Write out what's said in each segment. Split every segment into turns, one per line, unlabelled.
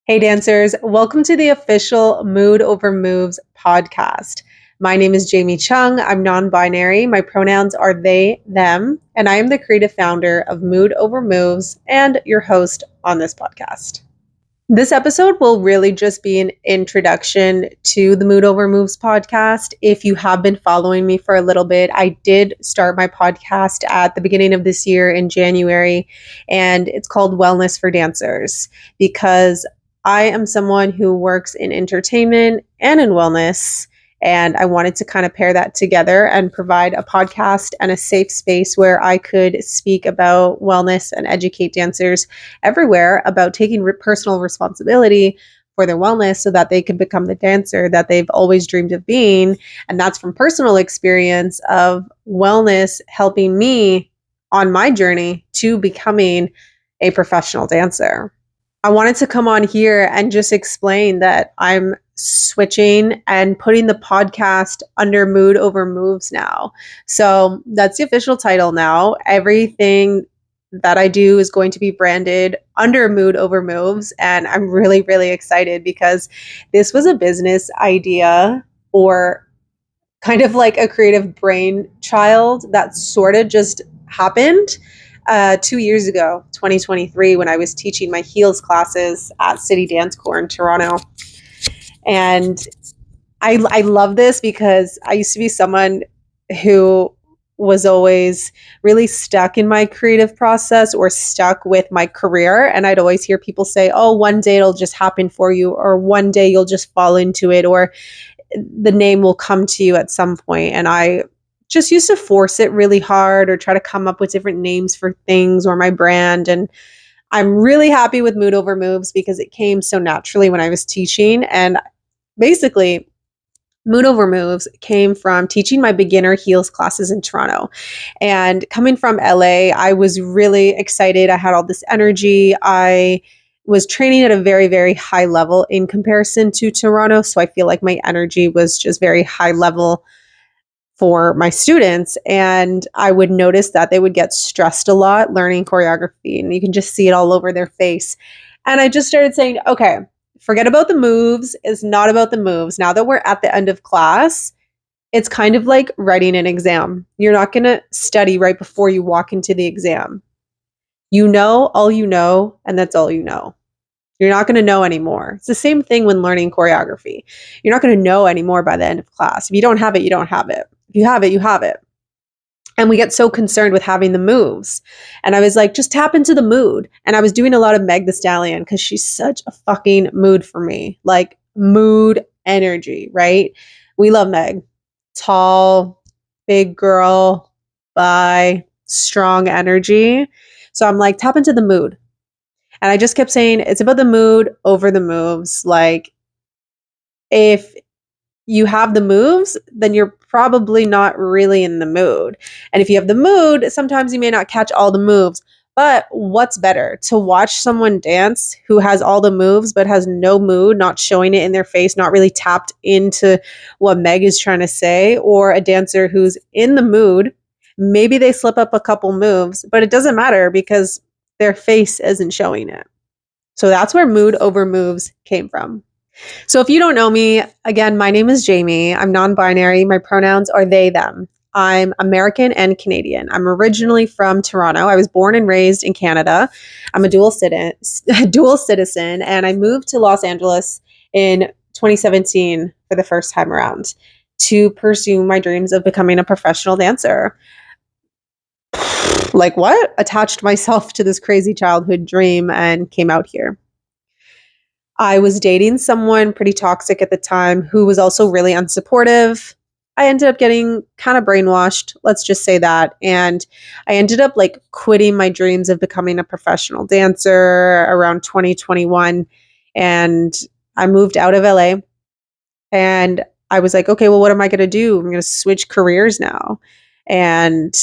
Hey dancers, welcome to the official Mood Over Moves podcast. My name is Jamie Chung. I'm non-binary. My pronouns are they, them, and I am the creative founder of Mood Over Moves and your host on this podcast. This episode will really just be an introduction to the Mood Over Moves podcast. If you have been following me for a little bit, I did start my podcast at the beginning of this year in January, and it's called Wellness for Dancers because I am someone who works in entertainment and in wellness. And I wanted to kind of pair that together and provide a podcast and a safe space where I could speak about wellness and educate dancers everywhere about taking personal responsibility for their wellness so that they can become the dancer that they've always dreamed of being. And that's from personal experience of wellness helping me on my journey to becoming a professional dancer. I wanted to come on here and just explain that I'm switching and putting the podcast under Mood Over Moves now. So that's the official title now. Everything that I do is going to be branded under Mood Over Moves. And I'm really, really excited because this was a business idea or kind of like a creative brainchild that sort of just happened 2 years ago, 2023, when I was teaching my heels classes at City Dance Corps in Toronto. And I love this because I used to be someone who was always really stuck in my creative process or stuck with my career. And I'd always hear people say, oh, one day it'll just happen for you, or one day you'll just fall into it, or the name will come to you at some point. And I just used to force it really hard or try to come up with different names for things or my brand. And I'm really happy with Mood Over Moves because it came so naturally when I was teaching. And basically, Mood Over Moves came from teaching my beginner heels classes in Toronto. And coming from LA, I was really excited. I had all this energy. I was training at a very, very high level in comparison to Toronto. So I feel like my energy was just very high level for my students. And I would notice that they would get stressed a lot learning choreography, and you can just see it all over their face. And I just started saying, okay, forget about the moves. It's not about the moves. Now that we're at the end of class, it's kind of like writing an exam. You're not going to study right before you walk into the exam. You know all you know, and that's all you know. You're not going to know anymore. It's the same thing when learning choreography. You're not going to know anymore by the end of class. If you don't have it, you don't have it. If you have it, you have it. And we get so concerned with having the moves. And I was like, just tap into the mood. And I was doing a lot of Meg the Stallion because she's such a fucking mood for me. Like mood energy, right? We love Meg. Tall, big girl, bi, strong energy. So I'm like, tap into the mood. And I just kept saying, it's about the mood over the moves. Like, if you have the moves, then you're probably not really in the mood. And if you have the mood, sometimes you may not catch all the moves. But what's better, to watch someone dance who has all the moves but has no mood, not showing it in their face, not really tapped into what Meg is trying to say, or a dancer who's in the mood, maybe they slip up a couple moves, but it doesn't matter because their face isn't showing it. So that's where Mood Over Moves came from. So if you don't know me, again, my name is Jamie. I'm non-binary. My pronouns are they, them. I'm American and Canadian. I'm originally from Toronto. I was born and raised in Canada. I'm a dual citizen, and I moved to Los Angeles in 2017 for the first time around to pursue my dreams of becoming a professional dancer. Like what? Attached myself to this crazy childhood dream and came out here. I was dating someone pretty toxic at the time who was also really unsupportive. I ended up getting kind of brainwashed, let's just say that. And I ended up like quitting my dreams of becoming a professional dancer around 2021. And I moved out of LA and I was like, okay, well, what am I going to do? I'm going to switch careers now. And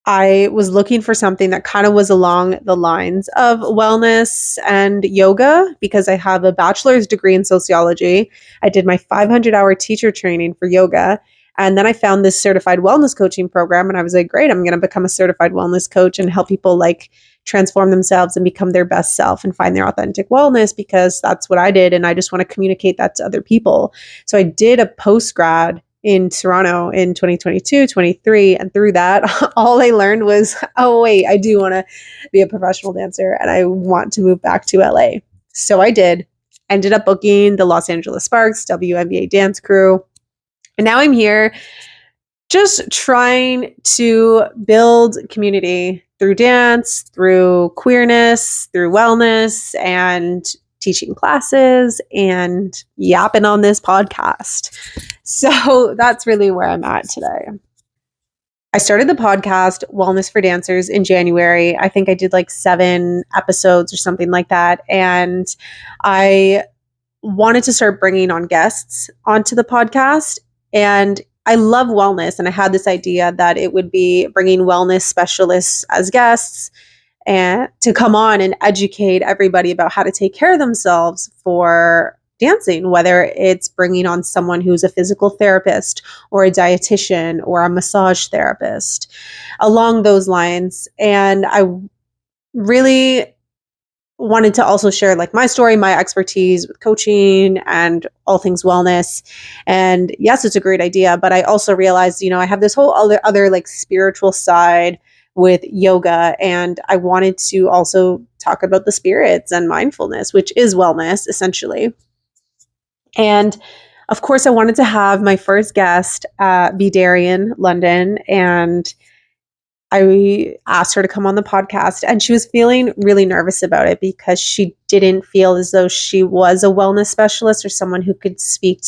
I was looking for something that kind of was along the lines of wellness and yoga because I have a bachelor's degree in sociology. I did my 500-hour teacher training for yoga, And then I found this certified wellness coaching program and I was like, great, I'm going to become a certified wellness coach and help people like transform themselves and become their best self and find their authentic wellness, because that's what I did. And I just want to communicate that to other people. So I did a post grad in Toronto in 2022, 23. And through that, all I learned was, oh, wait, I do want to be a professional dancer and I want to move back to LA. So I did. Ended up booking the Los Angeles Sparks WNBA dance crew. And now I'm here just trying to build community through dance, through queerness, through wellness, and teaching classes and yapping on this podcast. So that's really where I'm at today. I started the podcast Wellness for Dancers in January. I think I did like 7 episodes or something like that. And I wanted to start bringing on guests onto the podcast. And I love wellness. And I had this idea that it would be bringing wellness specialists as guests and to come on and educate everybody about how to take care of themselves for dancing, whether it's bringing on someone who's a physical therapist or a dietitian or a massage therapist along those lines. And I really wanted to also share like my story, my expertise with coaching and all things wellness. And yes, it's a great idea, but I also realized, I have this whole other like spiritual side with yoga. And I wanted to also talk about the spirits and mindfulness, which is wellness essentially. And of course, I wanted to have my first guest be Darian London, and I asked her to come on the podcast, and she was feeling really nervous about it because she didn't feel as though she was a wellness specialist or someone who could speak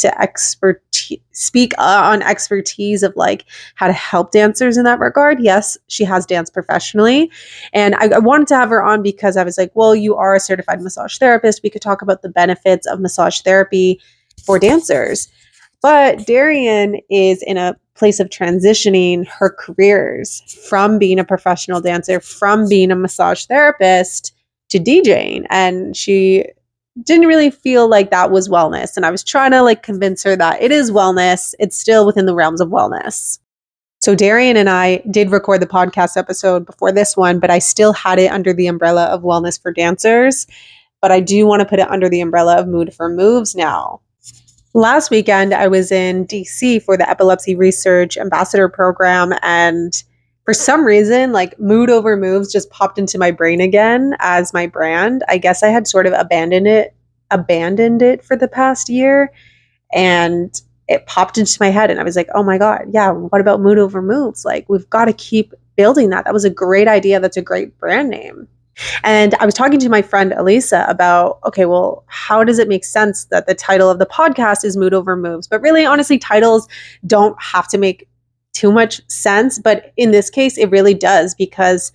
on expertise of like how to help dancers in that regard. Yes, she has danced professionally. And I wanted to have her on because I was like, well, you are a certified massage therapist. We could talk about the benefits of massage therapy for dancers. But Darian is in a place of transitioning her careers from being a professional dancer, from being a massage therapist to DJing. And she didn't really feel like that was wellness. And I was trying to like convince her that it is wellness. It's still within the realms of wellness. So Darian and I did record the podcast episode before this one, but I still had it under the umbrella of Wellness for Dancers. But I do want to put it under the umbrella of Mood for Moves now. Last weekend, I was in DC for the Epilepsy Research Ambassador Program, and for some reason, like Mood Over Moves just popped into my brain again as my brand. I guess I had sort of abandoned it for the past year, and it popped into my head, and I was like, oh my God, yeah, what about Mood Over Moves? Like, we've got to keep building that. That was a great idea. That's a great brand name. And I was talking to my friend Elisa about, okay, well, how does it make sense that the title of the podcast is Mood Over Moves? But really, honestly, titles don't have to make too much sense. But in this case, it really does, because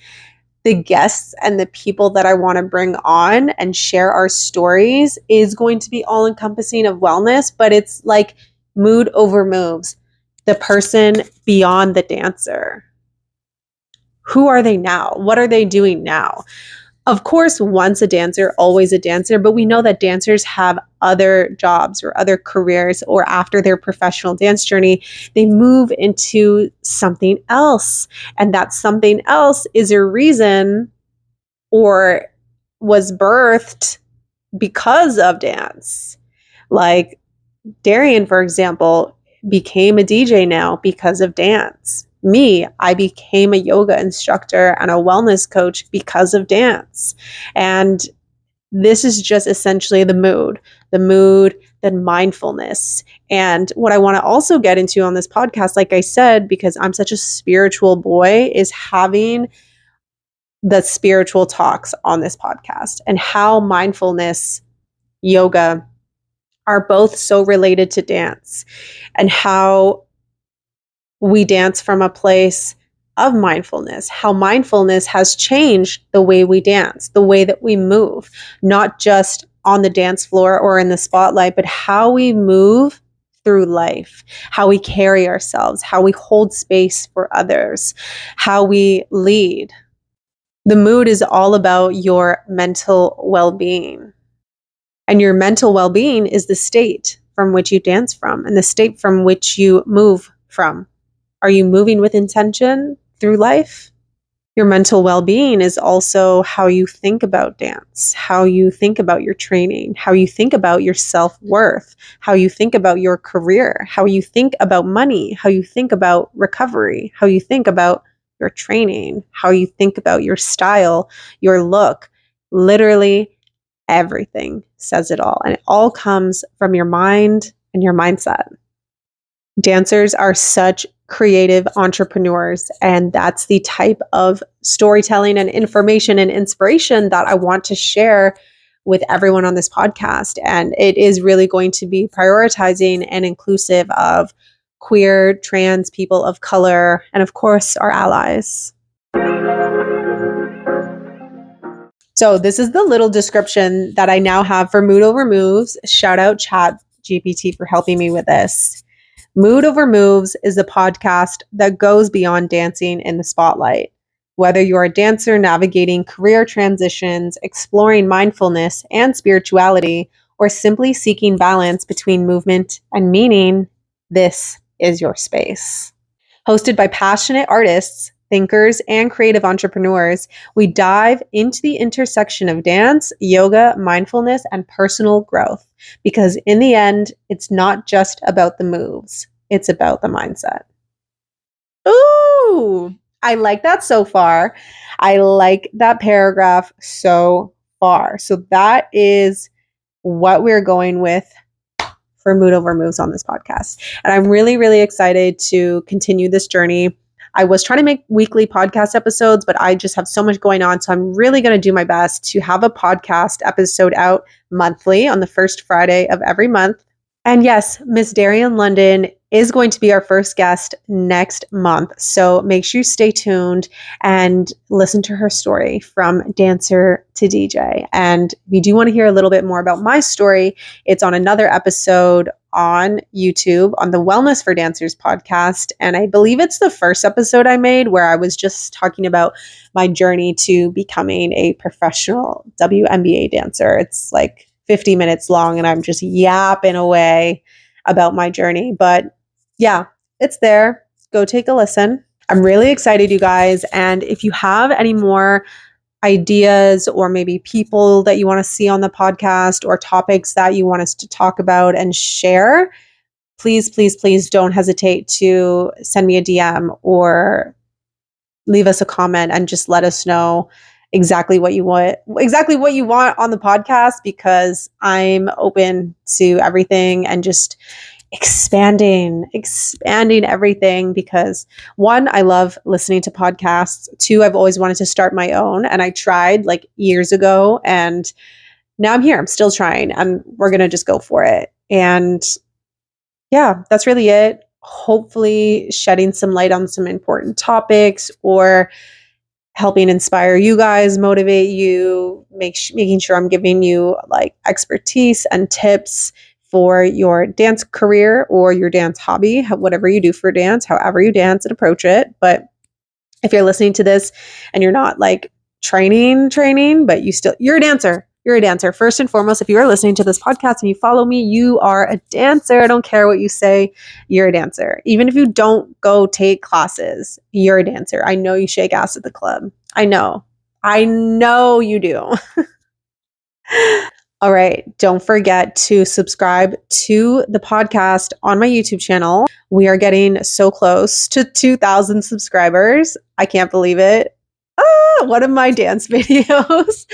the guests and the people that I want to bring on and share our stories is going to be all encompassing of wellness, but it's like mood over moves, the person beyond the dancer. Who are they now? What are they doing now? Of course, once a dancer, always a dancer, but we know that dancers have other jobs or other careers, or after their professional dance journey, they move into something else. And that something else is a reason or was birthed because of dance. Like Darian, for example, became a DJ now because of dance. Me, I became a yoga instructor and a wellness coach because of dance. And this is just essentially the mood, then mindfulness. And what I want to also get into on this podcast, like I said, because I'm such a spiritual boy, is having the spiritual talks on this podcast and how mindfulness, yoga are both so related to dance, and how we dance from a place of mindfulness, how mindfulness has changed the way we dance, the way that we move, not just on the dance floor or in the spotlight, but how we move through life, how we carry ourselves, how we hold space for others, how we lead. The mood is all about your mental well-being. And your mental well-being is the state from which you dance from and the state from which you move from? Are you moving with intention through life? Your mental well-being is also how you think about dance, how you think about your training, how you think about your self-worth, how you think about your career, how you think about money, how you think about recovery, how you think about your training, how you think about your style, your look. Literally everything says it all. And it all comes from your mind and your mindset. Dancers are such creative entrepreneurs, and that's the type of storytelling and information and inspiration that I want to share with everyone on this podcast. And it is really going to be prioritizing and inclusive of queer, trans, people of color, and of course, our allies. So this is the little description that I now have for Mood Over Moves. Shout out Chat GPT for helping me with this. Mood Over Moves is a podcast that goes beyond dancing in the spotlight. Whether you're a dancer navigating career transitions, exploring mindfulness and spirituality, or simply seeking balance between movement and meaning, this is your space. Hosted by passionate artists, thinkers, and creative entrepreneurs, we dive into the intersection of dance, yoga, mindfulness, and personal growth. Because in the end, it's not just about the moves, it's about the mindset. Ooh, I like that so far. I like that paragraph so far. So that is what we're going with for Mood Over Moves on this podcast. And I'm really, really excited to continue this journey. I was trying to make weekly podcast episodes, but I just have so much going on. So I'm really going to do my best to have a podcast episode out monthly on the first Friday of every month. And yes, Miss Darian London is going to be our first guest next month. So make sure you stay tuned and listen to her story from dancer to DJ. And if you do want to hear a little bit more about my story, it's on another episode on YouTube on the Wellness for Dancers podcast. And I believe it's the first episode I made where I was just talking about my journey to becoming a professional WNBA dancer. It's like 50 minutes long and I'm just yapping away about my journey. But yeah, it's there. Go take a listen. I'm really excited, you guys. And if you have any more ideas or maybe people that you want to see on the podcast or topics that you want us to talk about and share, please, please, please don't hesitate to send me a DM or leave us a comment and just let us know exactly what you want on the podcast, because I'm open to everything and just expanding everything, because one, I love listening to podcasts. Two, I've always wanted to start my own, and I tried like years ago, and now I'm here. I'm still trying, and we're going to just go for it. And yeah, that's really it. Hopefully shedding some light on some important topics or helping inspire you guys, motivate you, making sure I'm giving you like expertise and tips for your dance career or your dance hobby, whatever you do for dance, however you dance and approach it. But if you're listening to this and you're not like training, but you're a dancer. You're a dancer. First and foremost, if you are listening to this podcast and you follow me, you are a dancer. I don't care what you say. You're a dancer. Even if you don't go take classes, you're a dancer. I know you shake ass at the club. I know you do. All right. Don't forget to subscribe to the podcast on my YouTube channel. We are getting so close to 2,000 subscribers. I can't believe it. One of my dance videos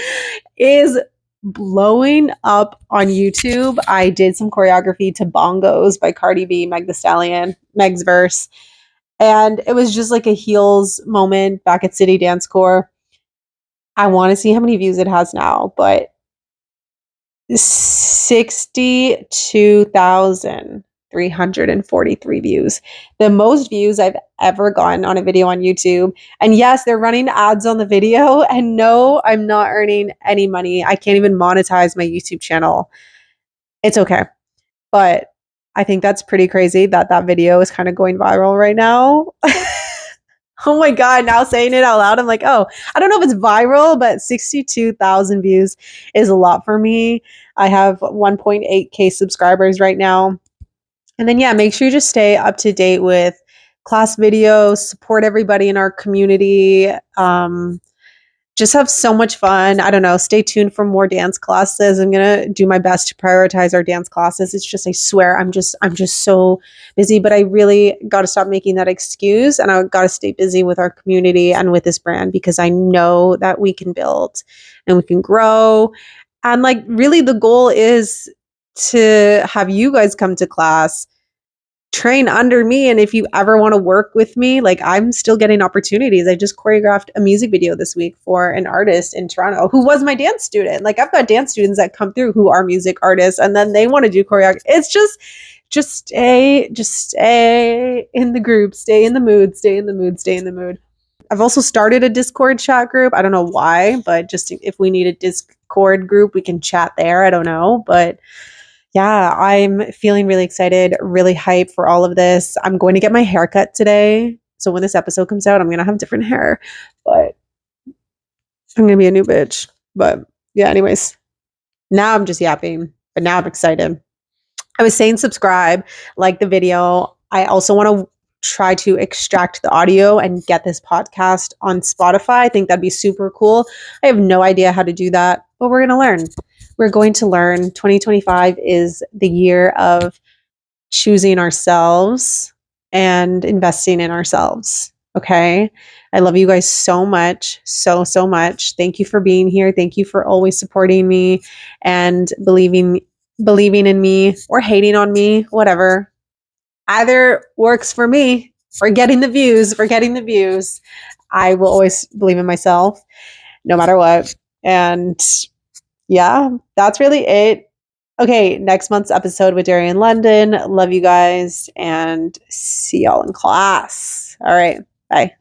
is blowing up on YouTube. I did some choreography to Bongos by Cardi B, Meg Thee Stallion, Meg's verse. And it was just like a heels moment back at City Dance Corps. I want to see how many views it has now, but 62,343 views. The most views I've ever gotten on a video on YouTube. And yes, they're running ads on the video. And no, I'm not earning any money. I can't even monetize my YouTube channel. It's okay. But I think that's pretty crazy that that video is kind of going viral right now. Oh my God, now saying it out loud, I'm like, oh, I don't know if it's viral, but 62,000 views is a lot for me. I have 1.8K subscribers right now. And then, yeah, make sure you just stay up to date with class videos, support everybody in our community. Just have so much fun. I don't know. Stay tuned for more dance classes. I'm gonna do my best to prioritize our dance classes. It's just, I swear, I'm just so busy. But I really got to stop making that excuse, and I got to stay busy with our community and with this brand, because I know that we can build and we can grow. And like, really, the goal is to have you guys come to class, train under me, and if you ever want to work with me, like, I'm still getting opportunities. I just choreographed a music video this week for an artist in Toronto who was my dance student. Like, I've got dance students that come through who are music artists, and then they want to do choreography. It's just stay in the group, stay in the mood, stay in the mood, stay in the mood. I've also started a Discord chat group. I don't know why, but just if we need a Discord group, we can chat there. I don't know, but yeah, I'm feeling really excited, really hyped for all of this. I'm going to get my hair cut today. So when this episode comes out, I'm going to have different hair, but I'm going to be a new bitch. But yeah, anyways, now I'm just yapping, but now I'm excited. I was saying subscribe, like the video. I also want to try to extract the audio and get this podcast on Spotify. I think that'd be super cool. I have no idea how to do that, but we're going to learn. We're going to learn. 2025 is the year of choosing ourselves and investing in ourselves. Okay. I love you guys so much. So much. Thank you for being here. Thank you for always supporting me and believing in me or hating on me, whatever. Either works for me. For getting the views. I will always believe in myself no matter what. And yeah, that's really it. Okay, next month's episode with Darian London. Love you guys, and see y'all in class. All right, bye.